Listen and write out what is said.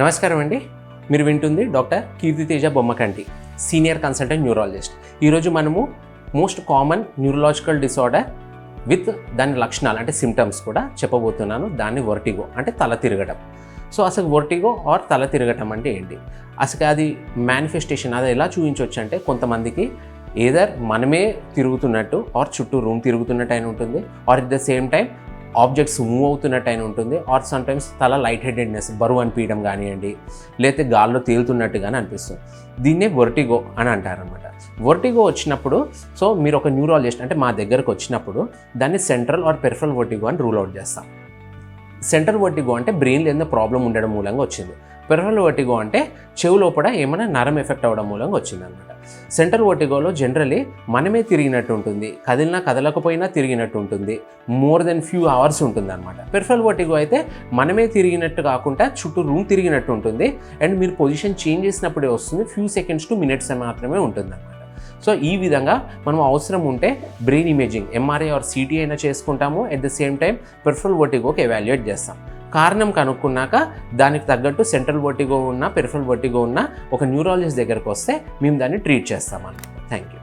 నమస్కారం అండి. మీరు వింటుంది doctor Keerthiteja Bommakanti, senior consultant neurologist. ఈరోజు మనము most common neurological disorder with దాని లక్షణాలు అంటే సిమ్టమ్స్ కూడా చెప్పబోతున్నాను. దాన్ని వర్టిగో అంటే తల తిరగటం. సో అసలు వర్టిగో ఆర్ తల తిరగటం అంటే ఏంటి, అసలు అది మేనిఫెస్టేషన్ అది ఎలా చూపించవచ్చు అంటే, కొంతమందికి ఏదర్ మనమే తిరుగుతున్నట్టు ఆర్ చుట్టూ రూమ్ తిరుగుతున్నట్టు అయిన ఉంటుంది, or at the same time objects move అవుతున్నట్టు అయిన ఉంటుంది, ఆర్ సమ్టైమ్స్ తల లైట్ హెడెడ్నెస్ బరువు అనిపించడం కానివ్వండి, లేకపోతే గాల్లో తేలుతున్నట్టుగానే అనిపిస్తుంది. దీన్నే వర్టిగో అని అంటారనమాట. వర్టిగో వచ్చినప్పుడు సో మీరు ఒక న్యూరాలజిస్ట్ అంటే మా దగ్గరకు వచ్చినప్పుడు దాన్ని సెంట్రల్ ఆర్ పెరిఫరల్ వర్టిగో అని రూల్ అవుట్ చేస్తాం. సెంట్రల్ వర్టిగో అంటే బ్రెయిన్లో ఏదైనా ప్రాబ్లం ఉండడం మూలంగా వచ్చింది. పెరిఫరల్ వర్టిగో అంటే చెవు లోపల ఏమైనా నరం ఎఫెక్ట్ అవ్వడం మూలంగా వచ్చింది అనమాట. సెంట్రల్ వర్టిగోలో జనరలీ మనమే తిరిగినట్టు ఉంటుంది, కదిలినా కదలకపోయినా తిరిగినట్టు ఉంటుంది, మోర్ దెన్ ఫ్యూ అవర్స్ ఉంటుంది అనమాట. పెరిఫరల్ వర్టిగో అయితే మనమే తిరిగినట్టు కాకుండా చుట్టూ రూమ్ తిరిగినట్టు ఉంటుంది, అండ్ మీరు పొజిషన్ చేంజ్ చేసినప్పుడే వస్తుంది, ఫ్యూ సెకండ్స్ టు మినిట్స్ మాత్రమే ఉంటుంది అనమాట. సో ఈ విధంగా మనం అవసరం ఉంటే brain imaging MRI or CT అయినా చేసుకుంటాము, at the same time peripheral వర్టిగోకి ఎవాల్యుయేట్ చేస్తాం. కారణం కనుక్కున్నాక దానికి తగ్గట్టు సెంట్రల్ వర్టిగో ఉన్న పెరిఫరల్ వర్టిగో ఉన్న ఒక న్యూరాలజిస్ట్ దగ్గరకు వస్తే మేము దాన్ని ట్రీట్ చేస్తామన్నమాట. Thank you.